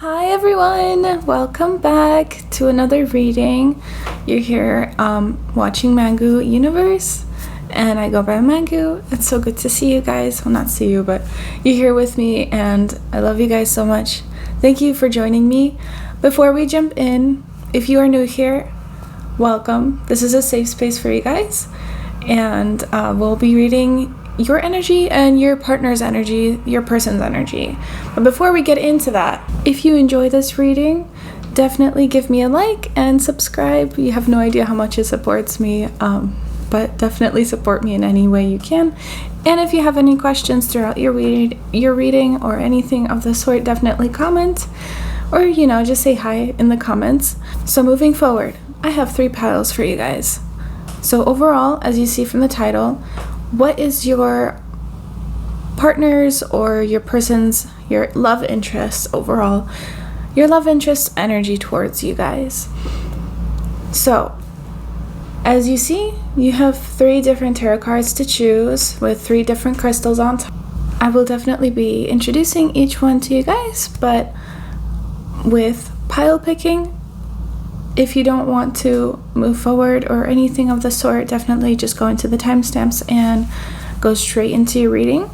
Hi everyone, welcome back to another reading. You're here watching Mango Universe, and I go by Mango. It's so good to see you guys. Well, not see you, but you're here with me, and I love you guys so much. Thank you for joining me. Before we jump in, if you are new here, welcome. This is a safe space for you guys, and we'll be reading your energy and your partner's energy, your person's energy. But before we get into that, if you enjoy this reading, definitely give me a like and subscribe. You have no idea how much it supports me, but definitely support me in any way you can. And if you have any questions throughout your reading or anything of the sort, definitely comment, or just say hi in the comments. So moving forward, I have 3 piles for you guys. So overall, as you see from the title, what is your partner's or your person's, your love interest overall, your love interest energy towards you guys? So as you see, you have 3 different tarot cards to choose with 3 different crystals on top. I will definitely be introducing each one to you guys, but with pile picking, if you don't want to move forward or anything of the sort, definitely just go into the timestamps and go straight into your reading.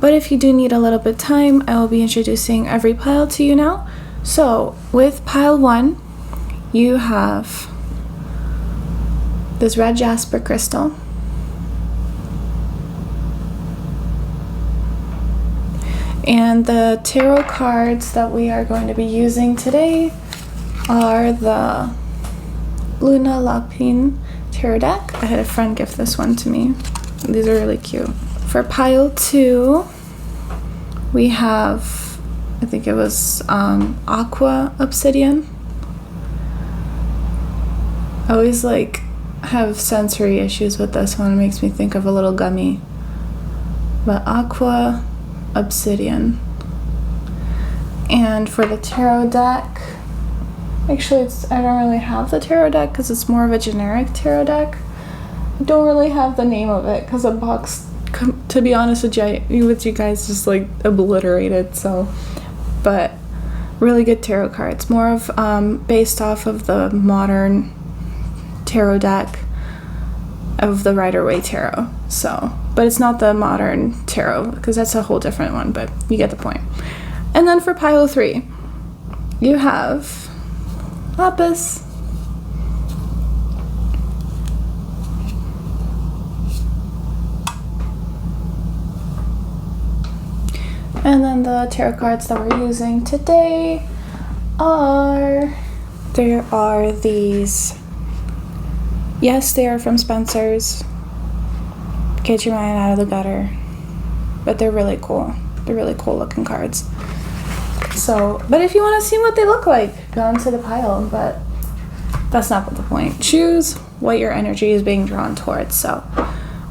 But if you do need a little bit of time, I will be introducing every pile to you now. So with pile 1, you have this Red Jasper crystal. And the tarot cards that we are going to be using today are the Luna Lapin tarot deck. I had a friend gift this one to me. These are really cute. For pile 2, we have, I think it was Aqua Obsidian. I always have sensory issues with this one. It makes me think of a little gummy. But Aqua Obsidian. And for the tarot deck, actually, I don't really have the tarot deck because it's more of a generic tarot deck. I don't really have the name of it because the box, to be honest with you guys, just obliterated. So, but really good tarot cards. More of based off of the modern tarot deck of the Rider-Waite tarot. So, but it's not the modern tarot because that's a whole different one. But you get the point. And then for pile 3, you have Lapis, and then the tarot cards that we're using today are these. Yes, they are from Spencer's. Get your mind out of the gutter, but they're really cool. They're really cool looking cards. So, but if you want to see what they look like, go into the pile, but that's not the point. Choose what your energy is being drawn towards. So,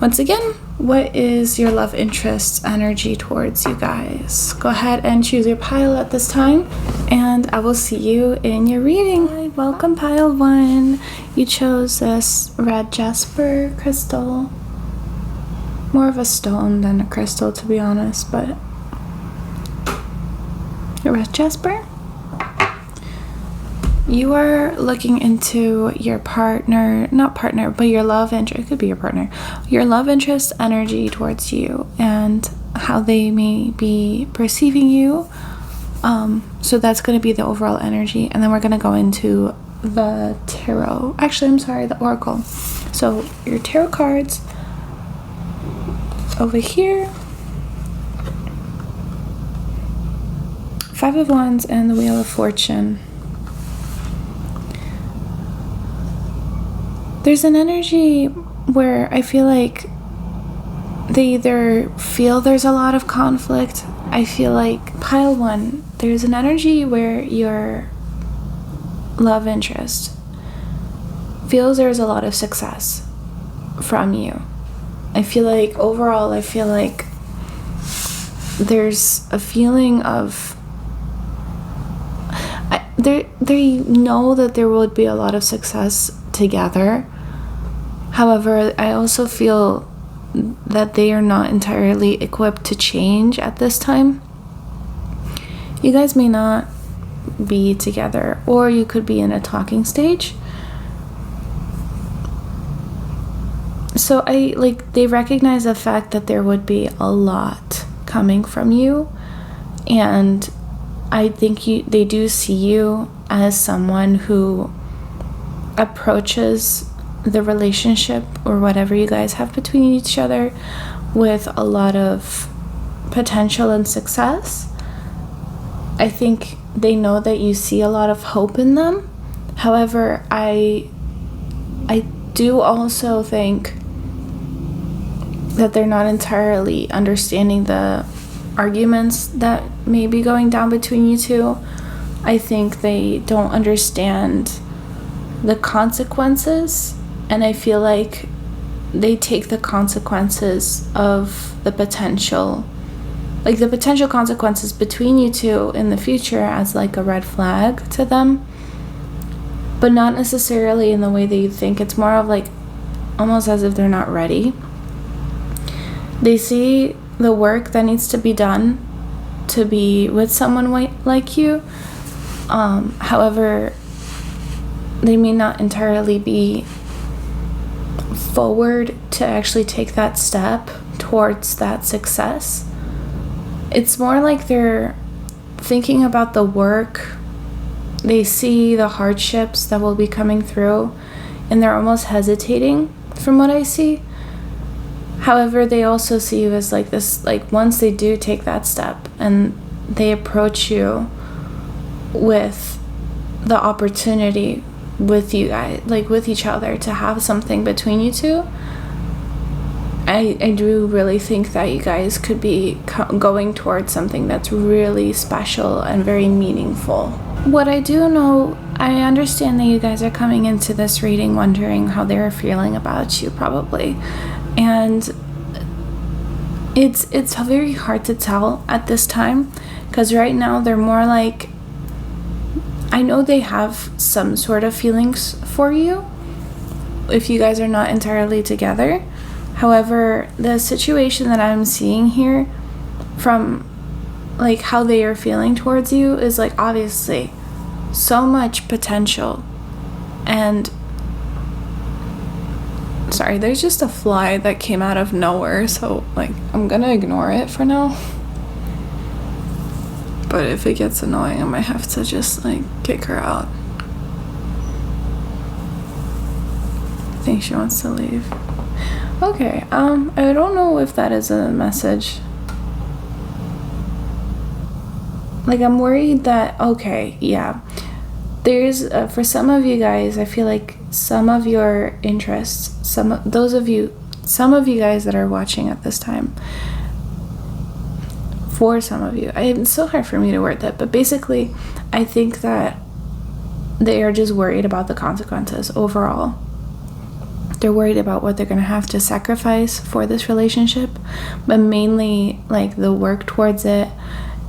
once again, what is your love interest energy towards you guys? Go ahead and choose your pile at this time, and I will see you in your reading. Hi, welcome pile 1. You chose this Red Jasper crystal. More of a stone than a crystal, to be honest, but Red Jasper. You are looking into your but your love interest. It could be your partner. Your love interest energy towards you and how they may be perceiving you. So that's going to be the overall energy, and then we're going to go into the tarot. Actually, I'm sorry, the oracle. So your tarot cards over here. 5 of Wands and the Wheel of Fortune. There's an energy where I feel like they either feel there's a lot of conflict. I feel like pile 1, there's an energy where your love interest feels there's a lot of success from you. I feel like overall, there's a feeling of they know that there would be a lot of success together. However, I also feel that they are not entirely equipped to change at this time. You guys may not be together, or you could be in a talking stage. So they recognize the fact that there would be a lot coming from you, and I think they do see you as someone who approaches the relationship or whatever you guys have between each other with a lot of potential and success. I think they know that you see a lot of hope in them. However, I do also think that they're not entirely understanding the arguments that may be going down between you two. I think they don't understand the consequences, and I feel like they take the consequences of the potential consequences between you two in the future as like a red flag to them, but not necessarily in the way that you think. It's more of like almost as if they're not ready. They see the work that needs to be done to be with someone like you. However, they may not entirely be forward to actually take that step towards that success. It's more like they're thinking about the work. They see the hardships that will be coming through, and they're almost hesitating from what I see. However, they also see you as like this, like once they do take that step and they approach you with the opportunity with you guys, like with each other, to have something between you two, I do really think that you guys could be going towards something that's really special and very meaningful. What I do know, I understand that you guys are coming into this reading wondering how they're feeling about you, probably. And it's very hard to tell at this time, because right now they're more like, I know they have some sort of feelings for you if you guys are not entirely together. However, the situation that I'm seeing here from like how they are feeling towards you is like obviously so much potential. And sorry, there's just a fly that came out of nowhere, so like I'm gonna ignore it for now. But if it gets annoying, I might have to just like kick her out. I think she wants to leave. Okay, I don't know if that is a message. Like, I'm worried that, okay, yeah. There's, for some of you guys, I feel like some of your interests, some of you guys that are watching at this time, for some of you, it's so hard for me to word that, but basically, I think that they are just worried about the consequences overall. They're worried about what they're going to have to sacrifice for this relationship, but mainly like the work towards it,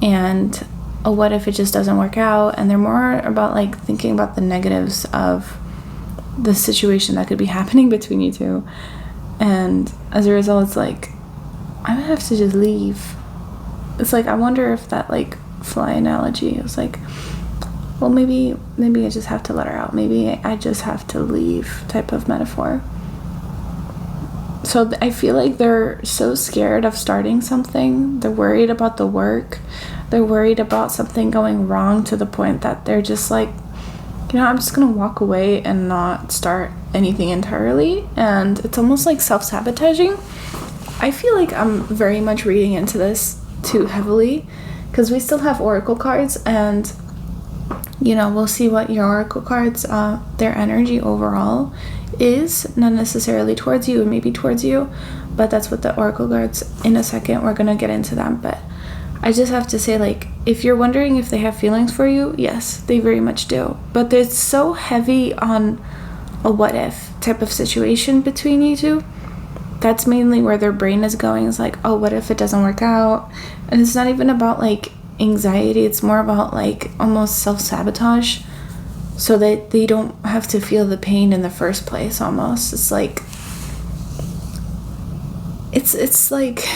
and what if it just doesn't work out. And they're more about like thinking about the negatives of the situation that could be happening between you two. And as a result, it's like, I would have to just leave. It's like, I wonder if that like fly analogy is like, well, maybe I just have to let her out. Maybe I just have to leave type of metaphor. So I feel like they're so scared of starting something. They're worried about the work. They're worried about something going wrong to the point that they're just like, I'm just going to walk away and not start anything entirely. And it's almost like self-sabotaging. I feel like I'm very much reading into this too heavily, because we still have oracle cards, and we'll see what your oracle cards, their energy overall is, not necessarily towards you, maybe towards you, but that's what the oracle cards, in a second we're gonna get into them. But I just have to say, like, if you're wondering if they have feelings for you, yes, they very much do, but it's so heavy on a what if type of situation between you two. That's mainly where their brain is going, is like, oh, what if it doesn't work out? And it's not even about like anxiety, it's more about like almost self-sabotage, so that they don't have to feel the pain in the first place. Almost, it's like it's like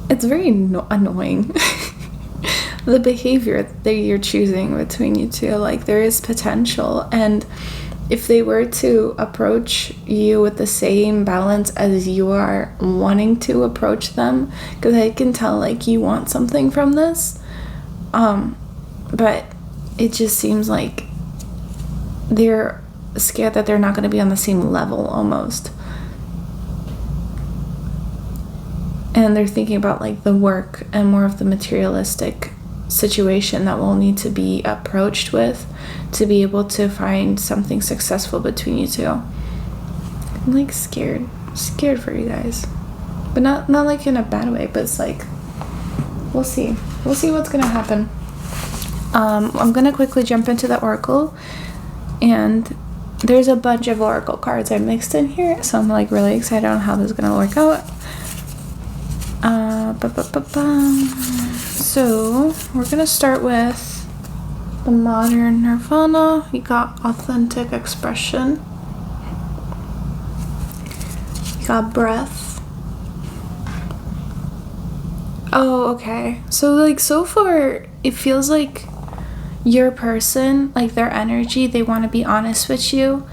it's very annoying. the behavior that you're choosing between you two. Like, there is potential, and if they were to approach you with the same balance as you are wanting to approach them, because I can tell like you want something from this, but it just seems like they're scared that they're not going to be on the same level almost. And they're thinking about like the work and more of the materialistic situation that will need to be approached with to be able to find something successful between you two. I'm like scared for you guys, but not like in a bad way, but it's like we'll see what's gonna happen. I'm gonna quickly jump into the oracle, and there's a bunch of oracle cards I mixed in here, so I'm like really excited on how this is gonna work out. So we're gonna start with the modern nirvana. We got authentic expression. We got breath. Oh, okay. So like so far it feels like your person, like their energy, they want to be honest with you,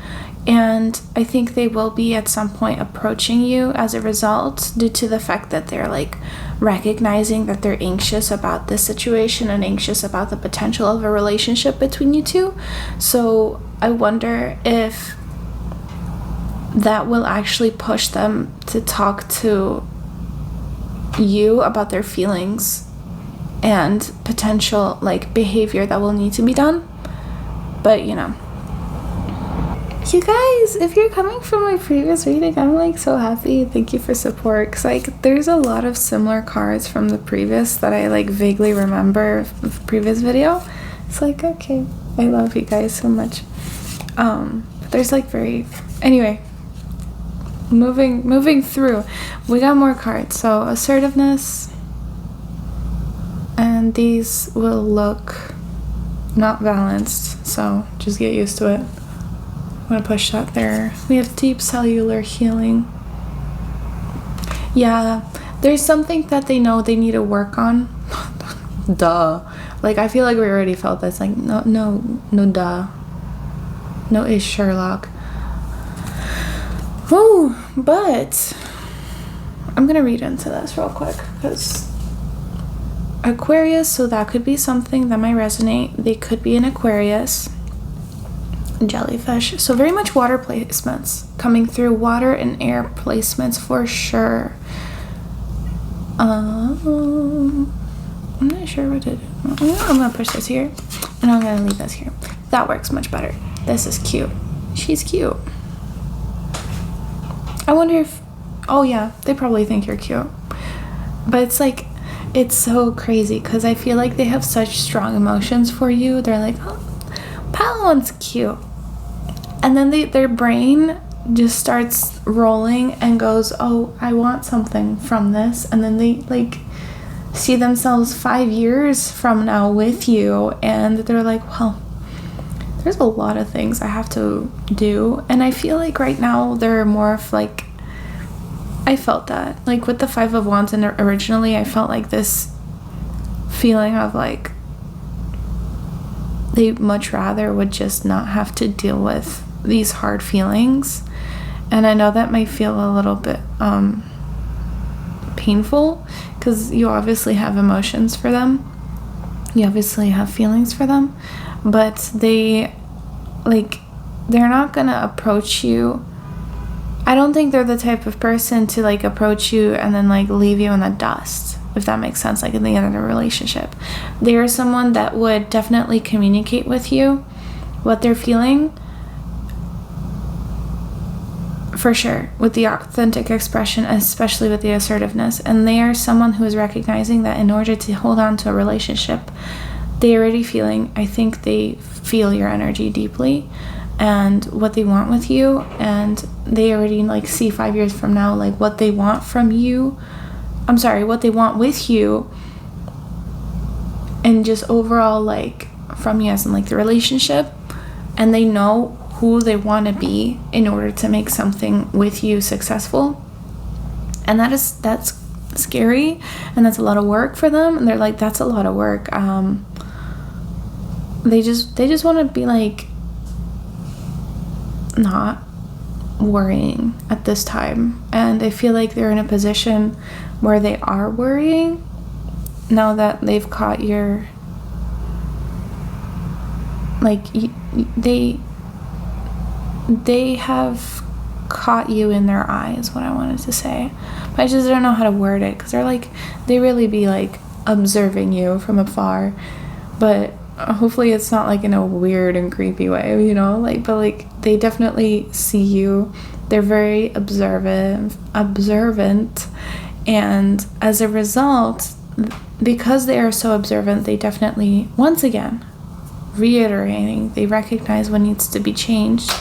and I think they will be at some point approaching you as a result, due to the fact that they're like recognizing that they're anxious about this situation and anxious about the potential of a relationship between you two. So I wonder if that will actually push them to talk to you about their feelings and potential like behavior that will need to be done. But you know, you guys, if you're coming from my previous reading, I'm like so happy. Thank you for support, because like there's a lot of similar cards from the previous that I like vaguely remember the previous video. It's like, okay, I love you guys so much. But there's like anyway, moving through, we got more cards. So assertiveness, and these will look not balanced, so just get used to it. I'm gonna push that there. We have deep cellular healing. Yeah, there's something that they know they need to work on. Duh. Like, I feel like we already felt this. Like, no, duh. No is Sherlock. Oh, but I'm gonna read into this real quick, because Aquarius, so that could be something that might resonate. They could be an Aquarius. Jellyfish, so very much water placements coming through, water and air placements for sure. I'm not sure what to do. I'm gonna push this here, and I'm gonna leave this here. That works much better. This is cute. She's cute. I wonder if, oh yeah, they probably think you're cute, but it's like, it's so crazy because I feel like they have such strong emotions for you. They're like, oh, Palawan's cute. And then their brain just starts rolling and goes, oh, I want something from this. And then they like see themselves 5 years from now with you, and they're like, well, there's a lot of things I have to do. And I feel like right now they're more of like, I felt that like with the 5 of Wands, and originally I felt like this feeling of like they much rather would just not have to deal with these hard feelings. And I know that might feel a little bit painful, because you obviously have emotions for them, you obviously have feelings for them, but they're not gonna approach you. I don't think they're the type of person to like approach you and then like leave you in the dust, if that makes sense, like in the end of the relationship. They are someone that would definitely communicate with you what they're feeling, for sure, with the authentic expression, especially with the assertiveness. And they are someone who is recognizing that in order to hold on to a relationship, they already feeling, I think they feel your energy deeply and what they want with you, and they already like see 5 years from now like what they want from you. I'm sorry, what they want with you, and just overall like from you as in like the relationship. And they know who they want to be in order to make something with you successful. And that's scary and that's a lot of work for them, and they're like, that's a lot of work. They just want to be like not worrying at this time, and they feel like they're in a position where they are worrying now that they've caught your, like, they have caught you in their eyes, what I wanted to say, but I just don't know how to word it, because they're like, they really be like observing you from afar, but hopefully it's not like in a weird and creepy way, you know, like, but like they definitely see you. They're very observant, and as a result, because they are so observant, they definitely, once again, reiterating, they recognize what needs to be changed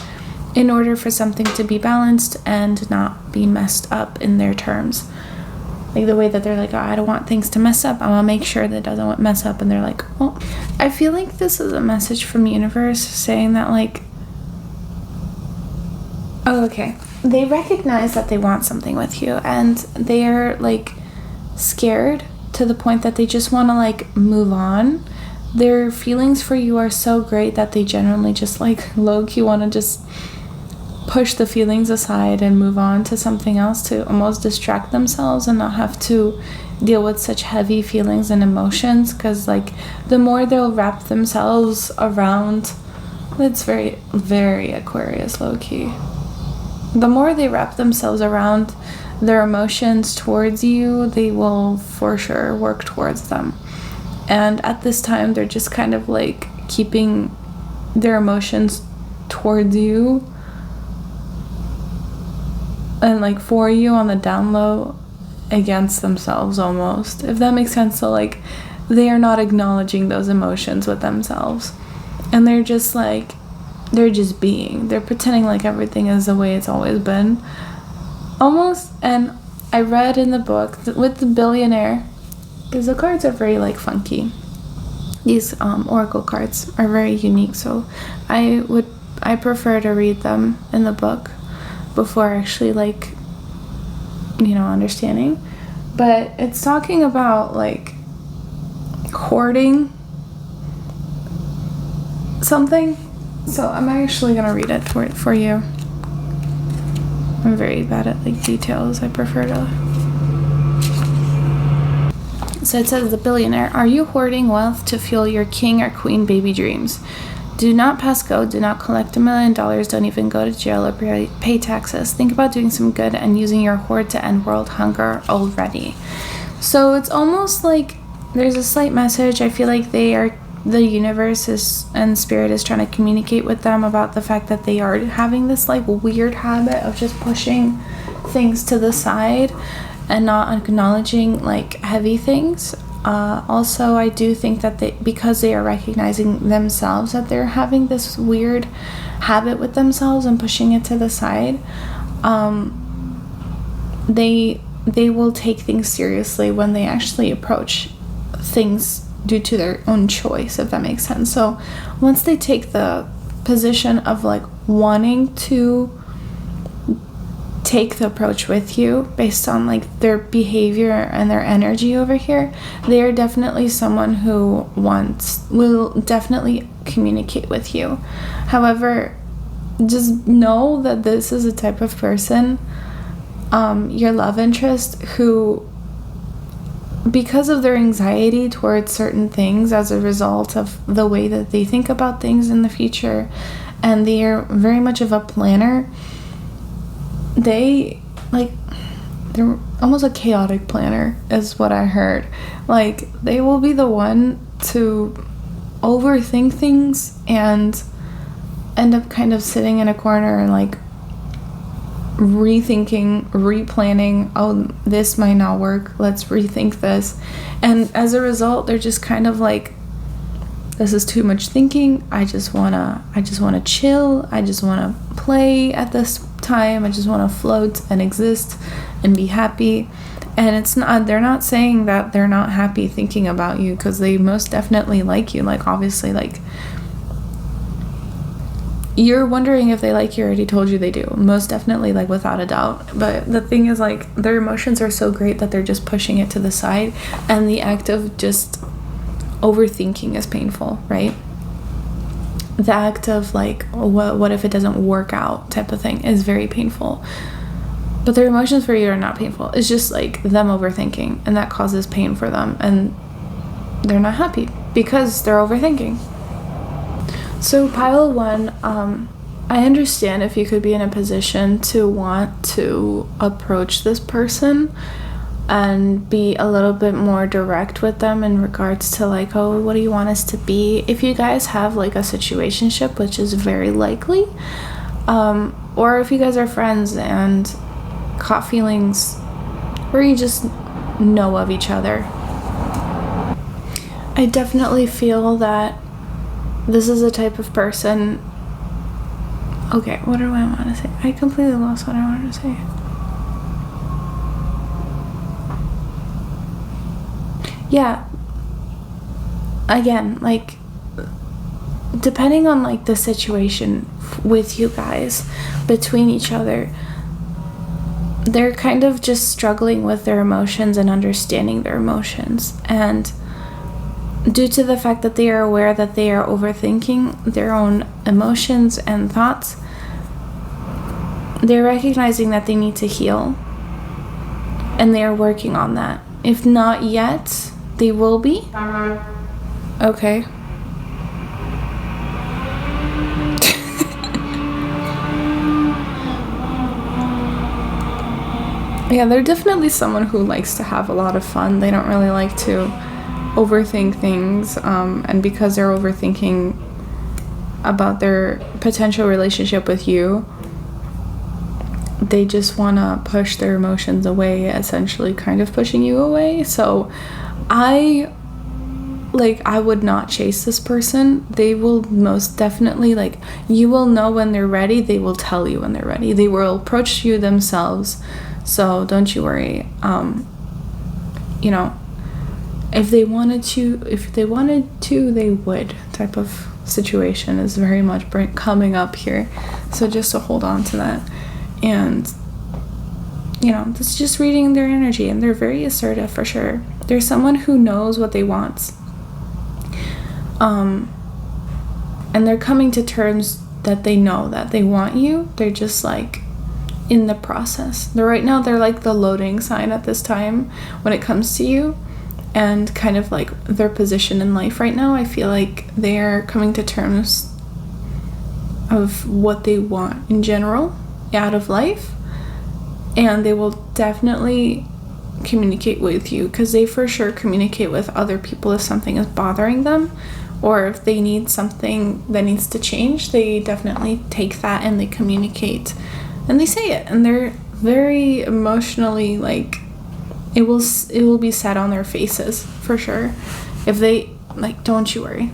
in order for something to be balanced and not be messed up in their terms. Like the way that they're like, oh, I don't want things to mess up, I want to make sure that it doesn't mess up, and they're like, well, I feel like this is a message from the universe saying that, like, oh, okay, they recognize that they want something with you, and they're like scared to the point that they just want to like move on. Their feelings for you are so great that they generally just like low-key want to just push the feelings aside and move on to something else, to almost distract themselves and not have to deal with such heavy feelings and emotions, because like the more they'll wrap themselves around, it's very, very Aquarius low-key, the more they wrap themselves around their emotions towards you, they will for sure work towards them. And at this time, they're just kind of like keeping their emotions towards you and like for you on the down low against themselves almost, if that makes sense. So like they are not acknowledging those emotions with themselves, and they're just like, they're just being, they're pretending like everything is the way it's always been almost. And I read in the book with the billionaire, because the cards are very like funky, these oracle cards are very unique, so I prefer to read them in the book before actually like, you know, understanding. But it's talking about like hoarding something, so I'm actually gonna read it for you. I'm very bad at like details, I prefer to. So it says, the billionaire, are you hoarding wealth to fuel your king or queen baby dreams? Do not pass go, do not collect $1 million, don't even go to jail or pay taxes. Think about doing some good and using your hoard to end world hunger already. So it's almost like there's a slight message. I feel like the universe and spirit is trying to communicate with them about the fact that they are having this like weird habit of just pushing things to the side and not acknowledging like heavy things. Also, I do think that because they are recognizing themselves that they're having this weird habit with themselves and pushing it to the side, they will take things seriously when they actually approach things due to their own choice, if that makes sense. So once they take the position of like wanting to take the approach with you based on like their behavior and their energy over here, they are definitely someone who will definitely communicate with you. However, just know that this is a type of person, your love interest, who, because of their anxiety towards certain things as a result of the way that they think about things in the future, and they are very much of a planner, they're almost a chaotic planner is what I heard. Like they will be the one to overthink things and end up kind of sitting in a corner and like rethinking, replanning, oh, this might not work, let's rethink this. And as a result, they're just kind of like, this is too much thinking, I just wanna chill, I just wanna play at this time, I just wanna float and exist and be happy. And it's not, they're not saying that they're not happy thinking about you, because they most definitely like you. Like obviously, like you're wondering if they like you. Already told you they do, most definitely, like without a doubt. But the thing is, like, their emotions are so great that they're just pushing it to the side, and the act of just overthinking is painful, right? The act of like, what if it doesn't work out type of thing is very painful. But their emotions for you are not painful. It's just like them overthinking, and that causes pain for them, and they're not happy because they're overthinking. So pile 1, I understand if you could be in a position to want to approach this person and be a little bit more direct with them in regards to like, oh, what do you want us to be? If you guys have like a situationship, which is very likely, or if you guys are friends and caught feelings where you just know of each other. I definitely feel that this is a type of person. Okay, what do I want to say? I completely lost what I wanted to say. Yeah. Again, like, depending on like the situation with you guys, between each other, they're kind of just struggling with their emotions and understanding their emotions. And due to the fact that they are aware that they are overthinking their own emotions and thoughts, they're recognizing that they need to heal, and they are working on that. If not yet, they will be. Okay. Yeah, they're definitely someone who likes to have a lot of fun. They don't really like to overthink things, and because they're overthinking about their potential relationship with you, they just want to push their emotions away, essentially kind of pushing you away. So I would not chase this person. They will most definitely, like, you will know when they're ready. They will tell you when they're ready. They will approach you themselves, so don't you worry. You know, if they wanted to, they would type of situation is very much coming up here. So just to hold on to that. And, you know, that's just reading their energy, and they're very assertive for sure. They're someone who knows what they want. And they're coming to terms that they know that they want you. They're just like in the process. They're like the loading sign at this time when it comes to you, and kind of like their position in life right now. I feel like they're coming to terms of what they want in general out of life, and they will definitely communicate with you, because they for sure communicate with other people if something is bothering them, or if they need something that needs to change. They definitely take that and they communicate and they say it, and they're very emotionally, like, it will be said on their faces for sure. If they, like, don't you worry.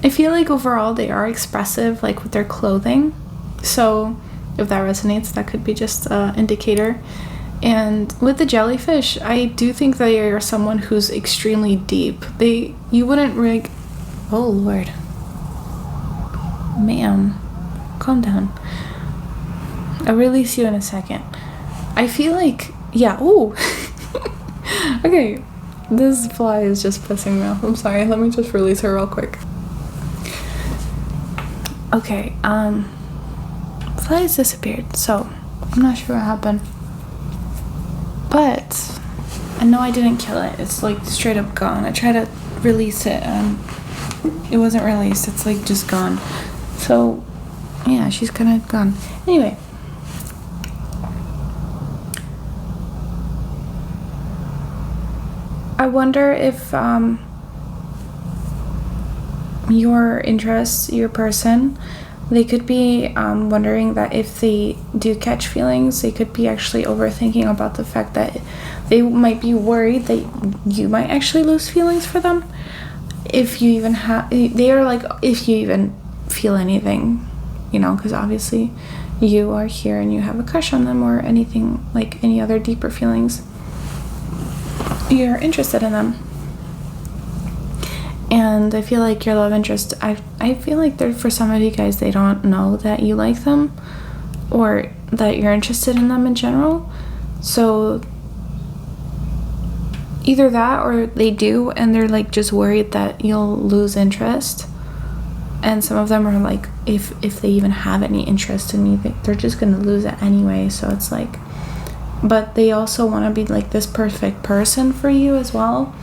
I feel like overall they are expressive, like with their clothing. So if that resonates, that could be just an indicator. And with the jellyfish, I do think they are someone who's extremely deep. You wouldn't really... Oh, Lord. Ma'am, calm down. I'll release you in a second. I feel like... Yeah, ooh. Okay, this fly is just pissing me off. I'm sorry, let me just release her real quick. Okay, fly has disappeared, so I'm not sure what happened. But I know I didn't kill it. It's like straight up gone. I tried to release it and it wasn't released. It's like just gone. So yeah, she's kind of gone. Anyway, I wonder if your interests, your person, they could be wondering that if they do catch feelings, they could be actually overthinking about the fact that they might be worried that you might actually lose feelings for them. If you even they are like, if you even feel anything, you know, because obviously you are here and you have a crush on them or anything, like any other deeper feelings, you're interested in them. And I feel like your love interest, I feel like for some of you guys, they don't know that you like them or that you're interested in them in general. So either that, or they do and they're like just worried that you'll lose interest. And some of them are like, if they even have any interest in you, they're just gonna lose it anyway. So it's like, but they also want to be like this perfect person for you as well,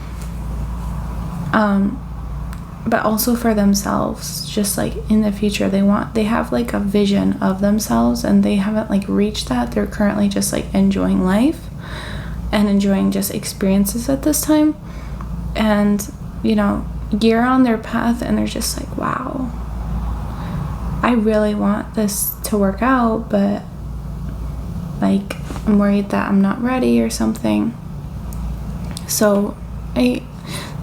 but also for themselves. Just like in the future, they have like a vision of themselves, and they haven't like reached that. They're currently just like enjoying life and enjoying just experiences at this time. And you know, you're on their path and they're just like, wow, I really want this to work out, but like I'm worried that I'm not ready or something. So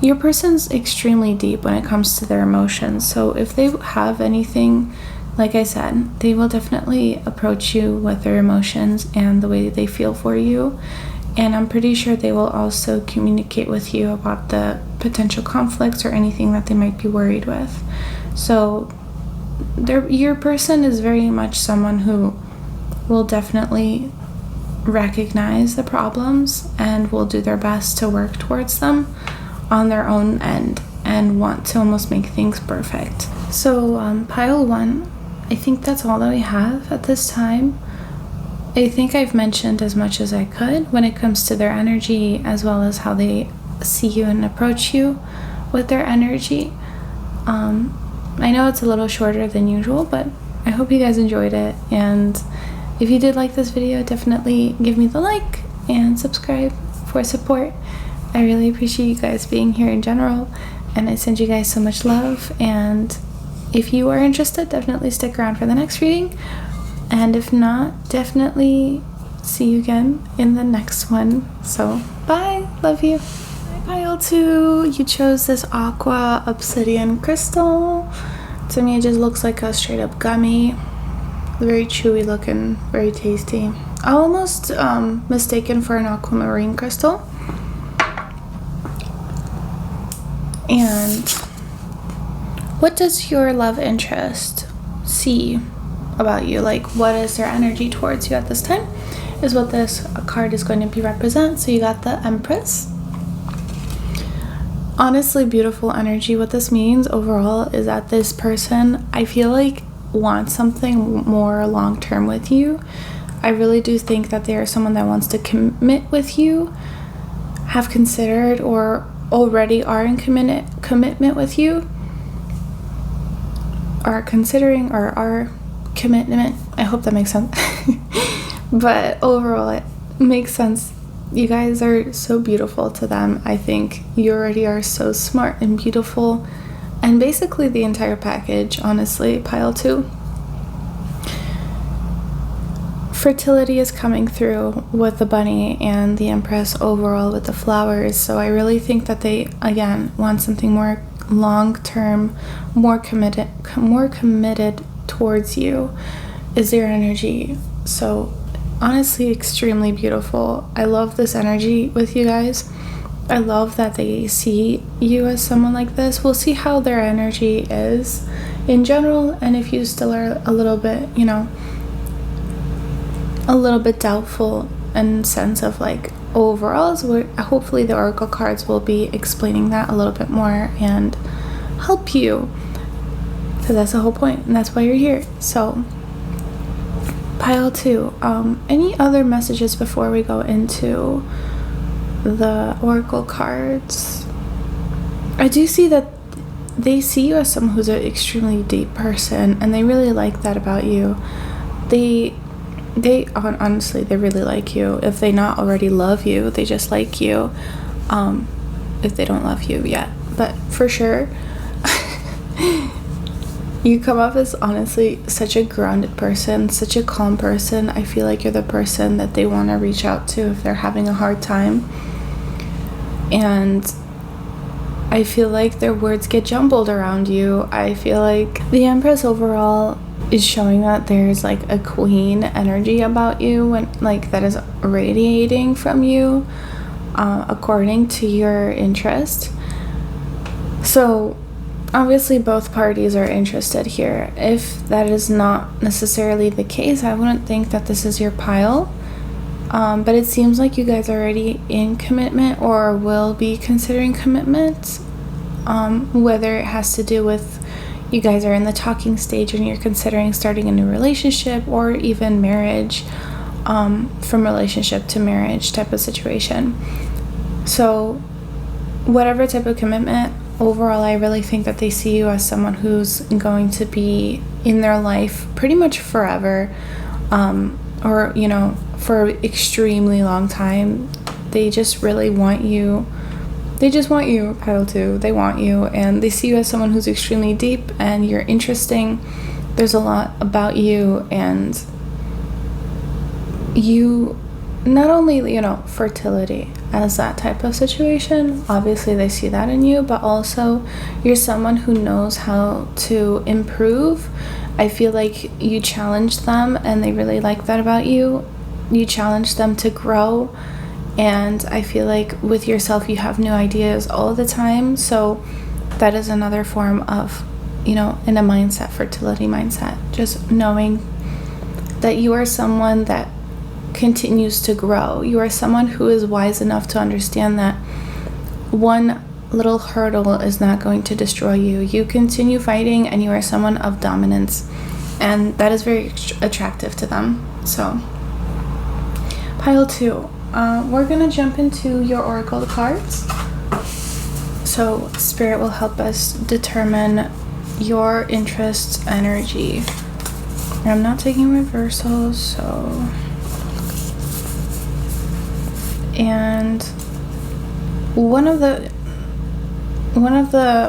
your person's extremely deep when it comes to their emotions. So if they have anything, like I said, they will definitely approach you with their emotions and the way they feel for you. And I'm pretty sure they will also communicate with you about the potential conflicts or anything that they might be worried with. So your person is very much someone who will definitely recognize the problems and will do their best to work towards them on their own end and want to almost make things perfect. So pile 1, I think that's all that we have at this time. I think I've mentioned as much as I could when it comes to their energy, as well as how they see you and approach you with their energy. I know it's a little shorter than usual, but I hope you guys enjoyed it. And if you did like this video, definitely give me the like and subscribe for support. I really appreciate you guys being here in general, and I send you guys so much love. And if you are interested, definitely stick around for the next reading. And if not, definitely see you again in the next one. So bye, love you. Pile 2, you chose this Aqua Obsidian crystal. To me, it just looks like a straight up gummy. Very chewy looking, very tasty. Almost mistaken for an aquamarine crystal. And what does your love interest see about you? Like, what is their energy towards you at this time is what this card is going to be represent. So you got the Empress. Honestly, beautiful energy. What this means overall is that this person, I feel like, wants something more long-term with you. I really do think that they are someone that wants to commit with you, have considered, or already are in commitment with you, are considering, or are commitment. I hope that makes sense. But overall, it makes sense. You guys are so beautiful to them. I think you already are so smart and beautiful, and basically the entire package, honestly. Pile 2. Fertility is coming through with the bunny and the Empress overall with the flowers. So I really think that they, again, want something more long-term, more committed towards you is their energy. So honestly, extremely beautiful. I love this energy with you guys. I love that they see you as someone like this. We'll see how their energy is in general, and if you still are a little bit, you know, a little bit doubtful in sense of like overall, so hopefully the oracle cards will be explaining that a little bit more and help you, because that's the whole point and that's why you're here. So pile 2, any other messages before we go into the oracle cards? I do see that they see you as someone who's an extremely deep person, and they really like that about you. They honestly, they really like you. If they not already love you, they just like you. If they don't love you yet, but for sure. You come off as honestly such a grounded person, such a calm person. I feel like you're the person that they want to reach out to if they're having a hard time. And I feel like their words get jumbled around you. I feel like the Empress overall is showing that there's like a queen energy about you, and like that is radiating from you according to your interest. So obviously both parties are interested here. If that is not necessarily the case, I wouldn't think that this is your pile. But it seems like you guys are already in commitment or will be considering commitment. Whether it has to do with you guys are in the talking stage and you're considering starting a new relationship, or even marriage, from relationship to marriage type of situation. So whatever type of commitment, overall, I really think that they see you as someone who's going to be in their life pretty much forever, or, you know, for an extremely long time. They just really want you. They just want you, pile 2. They want you, and they see you as someone who's extremely deep, and you're interesting. There's a lot about you, and you, not only, you know, fertility as that type of situation, obviously they see that in you, but also you're someone who knows how to improve. I feel like you challenge them, and they really like that about you. You challenge them to grow. And I feel like with yourself, you have new ideas all the time. So that is another form of, you know, in a mindset, fertility mindset, just knowing that you are someone that continues to grow. You are someone who is wise enough to understand that one little hurdle is not going to destroy you. You continue fighting, and you are someone of dominance. And that is very attractive to them. So, pile 2. We're gonna jump into your oracle cards. So Spirit will help us determine your interest energy. I'm not taking reversals, so. And one of the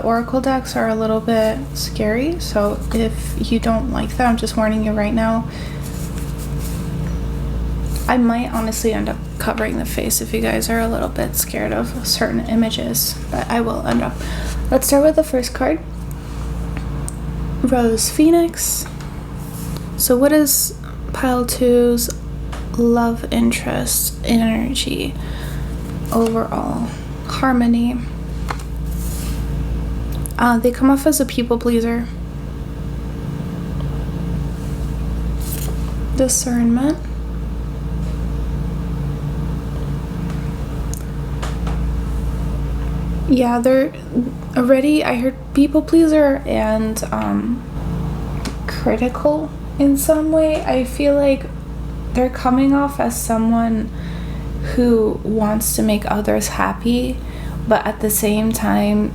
oracle decks are a little bit scary, so if you don't like that, I'm just warning you right now. I might honestly end up covering the face if you guys are a little bit scared of certain images, but I will end up. Let's start with the first card. Rose Phoenix. So what is pile 2's love interest energy overall? Harmony. They come off as a people pleaser. Discernment. Yeah, they're already, I heard people pleaser and critical in some way. I feel like they're coming off as someone who wants to make others happy, but at the same time,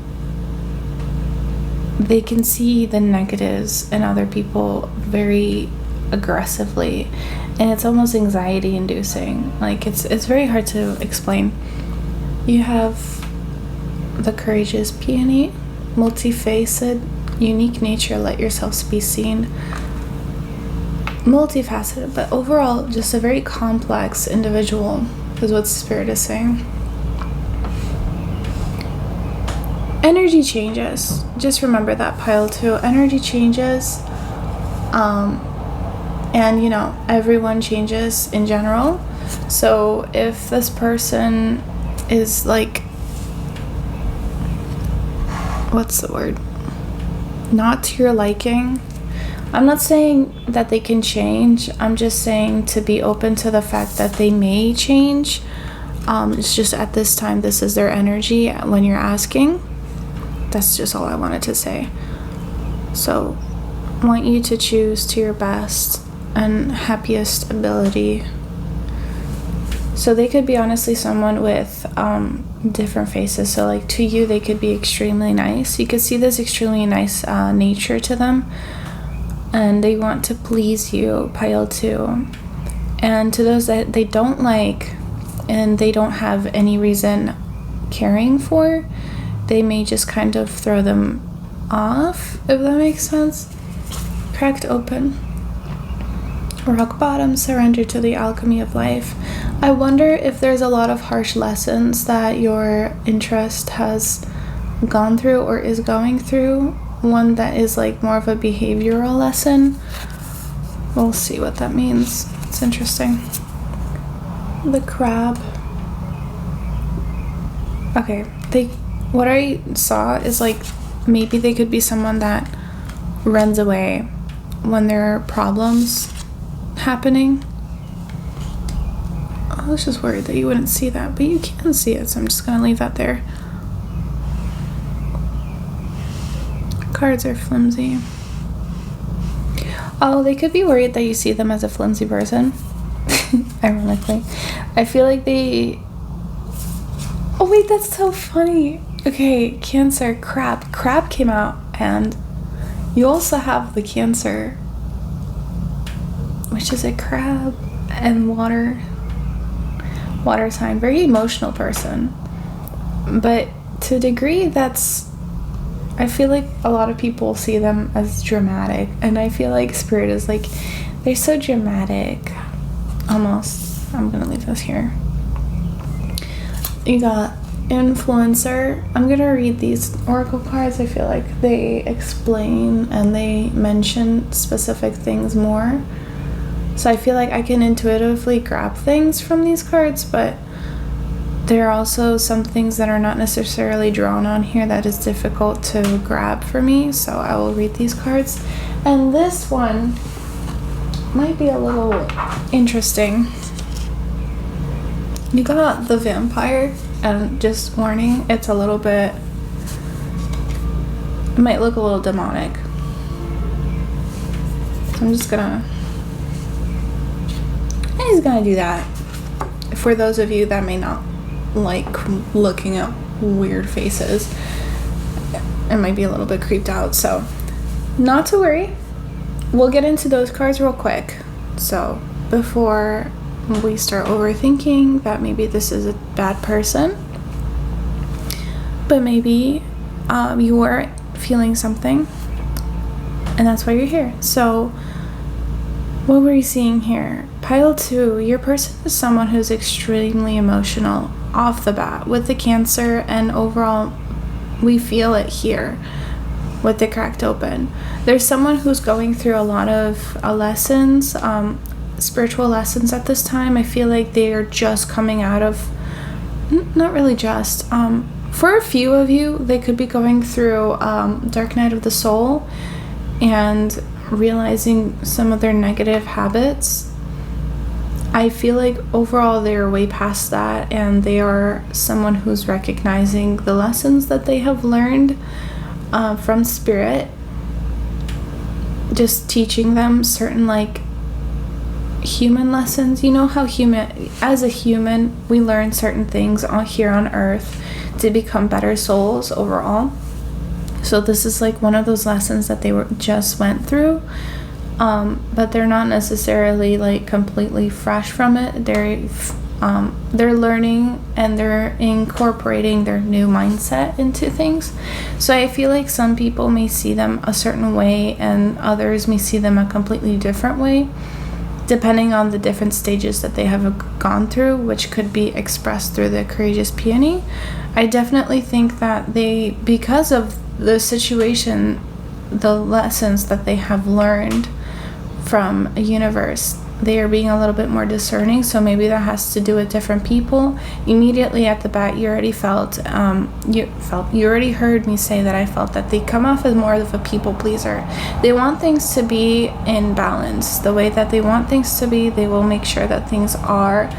they can see the negatives in other people very aggressively, and it's almost anxiety inducing. Like, it's very hard to explain. You have the courageous peony, multifaceted, unique nature, let yourselves be seen. Multifaceted, but overall just a very complex individual is what Spirit is saying. Energy changes. Just remember that, pile 2. Energy changes. And you know, everyone changes in general. So if this person is like, what's the word? Not to your liking. I'm not saying that they can change. I'm just saying to be open to the fact that they may change. It's just at this time, this is their energy when you're asking. That's just all I wanted to say. So, I want you to choose to your best and happiest ability. So they could be honestly someone with different faces. So like to you, they could be extremely nice. You could see this extremely nice nature to them. And they want to please you, pile 2. And to those that they don't like and they don't have any reason caring for, they may just kind of throw them off, if that makes sense. Cracked open. Rock bottom, surrender to the alchemy of life. I wonder if there's a lot of harsh lessons that your interest has gone through or is going through. One that is like more of a behavioral lesson. We'll see what that means. It's interesting. The crab. Okay, what I saw is like maybe they could be someone that runs away when there are problems happening. I was just worried that you wouldn't see that, but you can see it, so I'm just gonna leave that there. Cards are flimsy. Oh, they could be worried that you see them as a flimsy person. Ironically. I feel like they... Oh wait, that's so funny. Okay, Cancer, Crab. Crab came out, and you also have the Cancer, which is a crab and water sign. Very emotional person. But to a degree, that's... I feel like a lot of people see them as dramatic, and I feel like Spirit is like, they're so dramatic. Almost. I'm gonna leave this here. You got Influencer. I'm gonna read these oracle cards. I feel like they explain and they mention specific things more. So I feel like I can intuitively grab things from these cards, but there are also some things that are not necessarily drawn on here that is difficult to grab for me. So I will read these cards. And this one might be a little interesting. You got the Vampire, and just warning, it's a little bit, it might look a little demonic. So I'm just gonna do that. For those of you that may not like looking at weird faces, I might be a little bit creeped out, so not to worry. We'll get into those cards real quick. So before we start overthinking that maybe this is a bad person, but maybe you are feeling something, and that's why you're here. So what were you seeing here? Pile 2, your person is someone who's extremely emotional off the bat with the Cancer, and overall we feel it here with the cracked open. There's someone who's going through a lot of lessons, spiritual lessons at this time. I feel like they are just coming out of, not really just, for a few of you, they could be going through dark night of the soul and realizing some of their negative habits. I feel like overall they're way past that, and they are someone who's recognizing the lessons that they have learned from Spirit, just teaching them certain like human lessons. You know how as a human we learn certain things here on earth to become better souls overall. So this is like one of those lessons that they just went through, but they're not necessarily like completely fresh from it. They're learning and they're incorporating their new mindset into things. So I feel like some people may see them a certain way and others may see them a completely different way, depending on the different stages that they have gone through, which could be expressed through the Courageous Peony. I definitely think that because of the situation, the lessons that they have learned from a universe, they are being a little bit more discerning. So maybe that has to do with different people. Immediately at the bat, you already you already heard me say that I felt that they come off as more of a people pleaser. They want things to be in balance. The way that they want things to be, they will make sure that things are,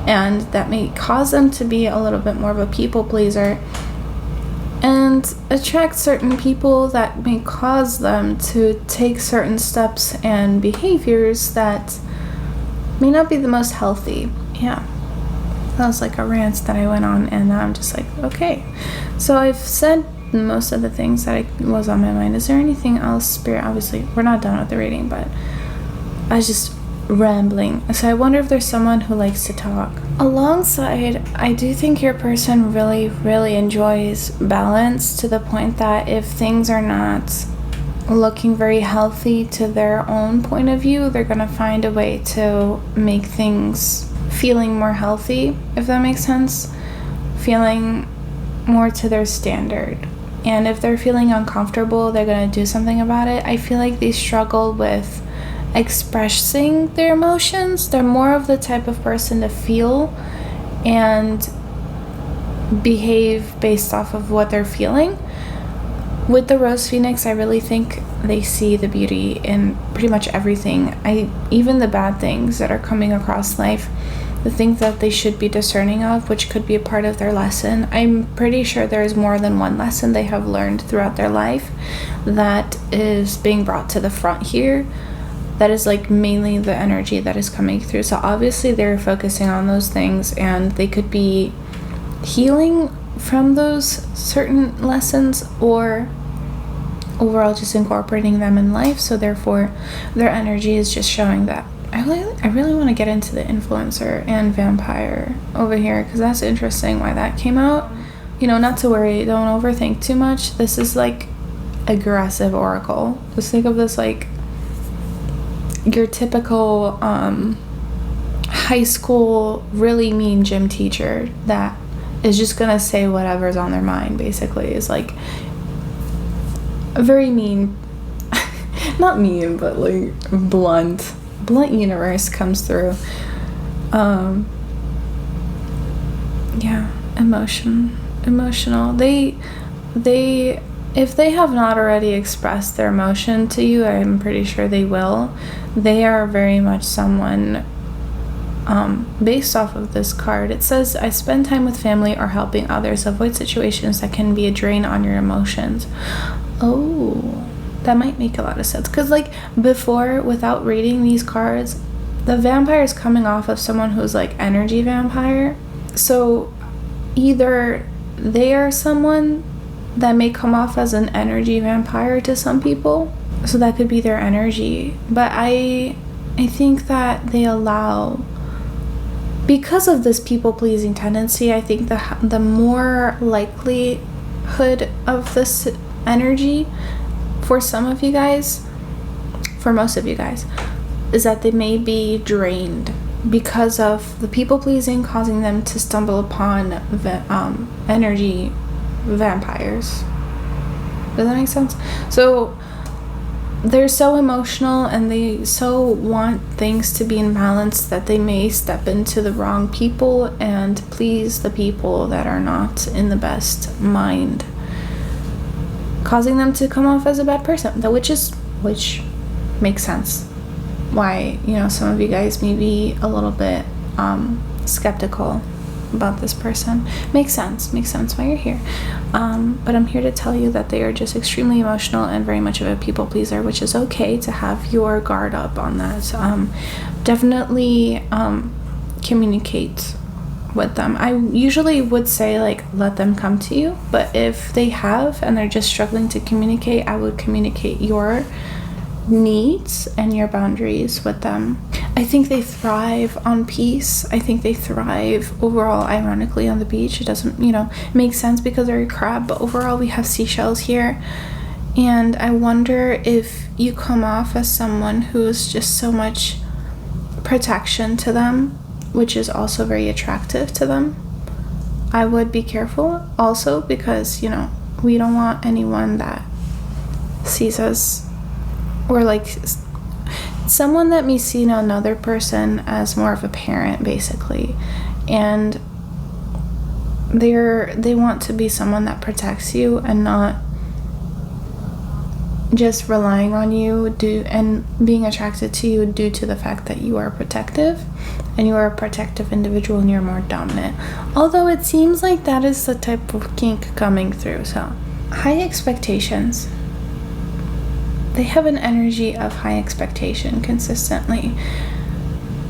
and that may cause them to be a little bit more of a people pleaser and attract certain people that may cause them to take certain steps and behaviors that may not be the most healthy. Yeah, that was like a rant that I went on, and now I'm just like, okay. So I've said most of the things that was on my mind. Is there anything else, Spirit? Obviously, we're not done with the reading, but I was just rambling. So I wonder if there's someone who likes to talk. Alongside, I do think your person really, really enjoys balance, to the point that if things are not looking very healthy to their own point of view, they're gonna find a way to make things feeling more healthy, if that makes sense, feeling more to their standard. And if they're feeling uncomfortable, they're gonna do something about it. I feel like they struggle with expressing their emotions. They're more of the type of person to feel and behave based off of what they're feeling. With the Rose Phoenix, I really think they see the beauty in pretty much everything. Even the bad things that are coming across life, the things that they should be discerning of, which could be a part of their lesson. I'm pretty sure there's more than one lesson they have learned throughout their life that is being brought to the front here. That is like mainly the energy that is coming through. So obviously they're focusing on those things, and they could be healing from those certain lessons, or overall just incorporating them in life. So therefore their energy is just showing that. I really want to get into the influencer and vampire over here, because that's interesting why that came out. Not to worry, don't overthink too much. This is like aggressive oracle. Just think of this like your typical high school really mean gym teacher that is just gonna say whatever's on their mind. Basically is like a very mean not mean, but like blunt universe comes through. Emotional. They if they have not already expressed their emotion to you, I'm pretty sure they will. They are very much someone, based off of this card, it says, I spend time with family or helping others. Avoid situations that can be a drain on your emotions. Oh, that might make a lot of sense. Because like before, without reading these cards, the vampire is coming off of someone who's like energy vampire. So either they are someone that may come off as an energy vampire to some people, so that could be their energy. But I think that they allow, because of this people-pleasing tendency, I think the more likelihood of this energy for some of you guys, for most of you guys, is that they may be drained because of the people-pleasing causing them to stumble upon energy vampires. Does that make sense? So they're so emotional and they so want things to be in balance that they may step into the wrong people and please the people that are not in the best mind, causing them to come off as a bad person. Which makes sense why some of you guys may be a little bit skeptical about this person. Makes sense why you're here. But I'm here to tell you that they are just extremely emotional and very much of a people pleaser, which is okay to have your guard up on that. Definitely communicate with them. I usually would say like let them come to you, but if they have and they're just struggling to communicate, I would communicate your needs and your boundaries with them. I think they thrive on peace. I think they thrive overall, ironically, on the beach. It doesn't, make sense because they're a crab, but overall we have seashells here. And I wonder if you come off as someone who is just so much protection to them, which is also very attractive to them. I would be careful also because, we don't want anyone that sees us, or like someone that may see another person as more of a parent, basically, and they want to be someone that protects you and not just relying on you and being attracted to you due to the fact that you are protective and you are a protective individual and you're more dominant. Although it seems like that is the type of kink coming through. So high expectations. They have an energy of high expectation consistently,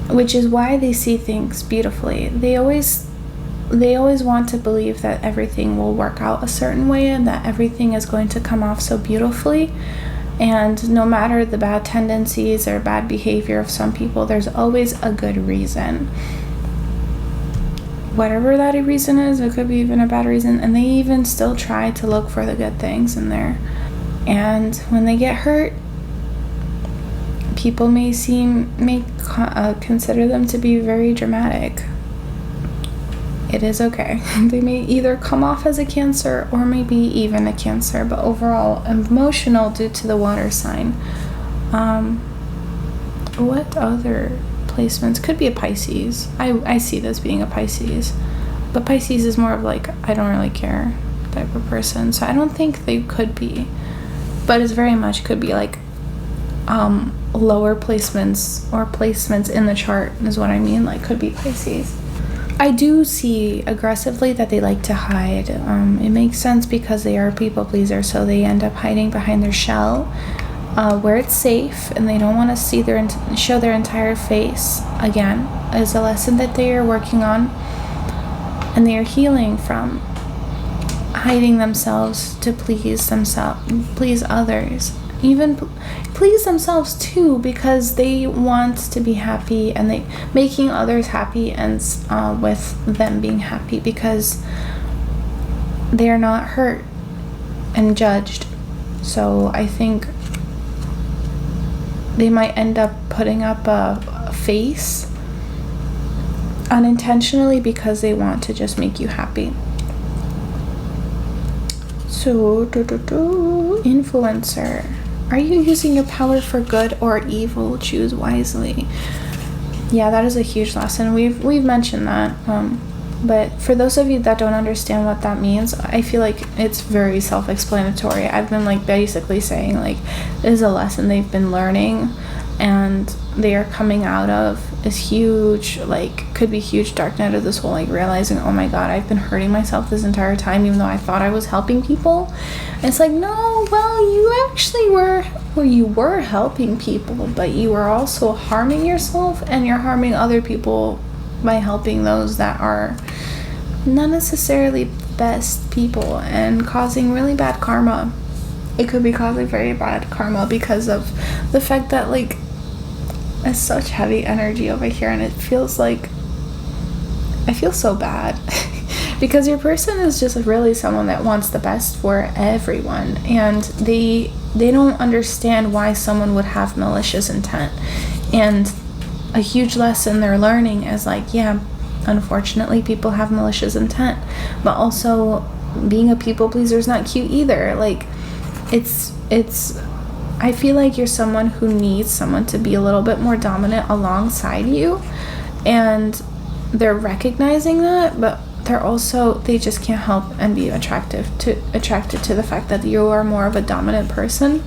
which is why they see things beautifully. They always want to believe that everything will work out a certain way and that everything is going to come off so beautifully. And no matter the bad tendencies or bad behavior of some people, there's always a good reason. Whatever that reason is, it could be even a bad reason, and they even still try to look for the good things in there. And when they get hurt, people may consider them to be very dramatic. It is okay. They may either come off as a Cancer or maybe even a Cancer, but overall emotional due to the water sign. What other placements? Could be a Pisces. I see this being a Pisces. But Pisces is more of like, I don't really care type of person. So I don't think they could be. But it's very much could be like lower placements or placements in the chart is what I mean. Like could be Pisces. I do see aggressively that they like to hide. It makes sense because they are people pleasers, so they end up hiding behind their shell where it's safe, and they don't want to see show their entire face. Again, is a lesson that they are working on, and they are healing from hiding themselves to please others, even please themselves too, because they want to be happy, and they making others happy ends with them being happy because they are not hurt and judged. So I think they might end up putting up a face unintentionally because they want to just make you happy. So, influencer. Are you using your power for good or evil? Choose wisely. Yeah, that is a huge lesson. We've mentioned that. But for those of you that don't understand what that means, I feel like it's very self-explanatory. I've been like basically saying like this is a lesson they've been learning, and they are coming out of this huge, like, could be huge dark night of this whole, like, realizing, oh my god, I've been hurting myself this entire time, even though I thought I was helping people. And it's like, no, well, you actually were, well, you were helping people, but you were also harming yourself, and you're harming other people by helping those that are not necessarily best people, and causing really bad karma. It could be causing very bad karma because of the fact that, like, it's such heavy energy over here, and it feels like I feel so bad because your person is just really someone that wants the best for everyone, and they don't understand why someone would have malicious intent. And a huge lesson they're learning is like, yeah, unfortunately people have malicious intent, but also being a people pleaser is not cute either. Like it's I feel like you're someone who needs someone to be a little bit more dominant alongside you, and they're recognizing that, but they just can't help and be attracted to the fact that you are more of a dominant person.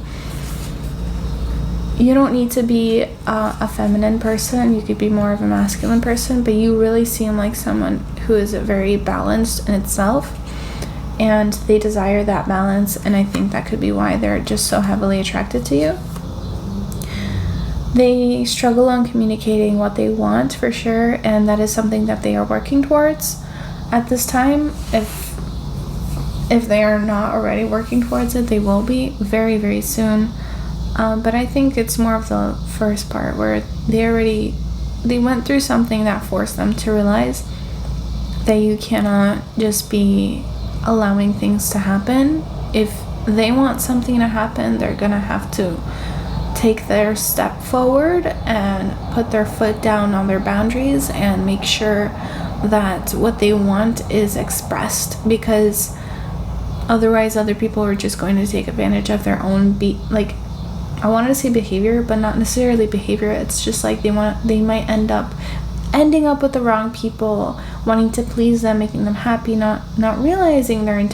You don't need to be a feminine person. You could be more of a masculine person, but you really seem like someone who is very balanced in itself, and they desire that balance, and I think that could be why they're just so heavily attracted to you. They struggle on communicating what they want, for sure, and that is something that they are working towards at this time. If they are not already working towards it, they will be very, very soon. But I think it's more of the first part where they went through something that forced them to realize that you cannot just be allowing things to happen. If they want something to happen, they're gonna have to take their step forward and put their foot down on their boundaries and make sure that what they want is expressed, because otherwise other people are just going to take advantage of their own I wanted to say behavior, but not necessarily behavior. It's just like they might end up ending up with the wrong people, wanting to please them, making them happy, not realizing their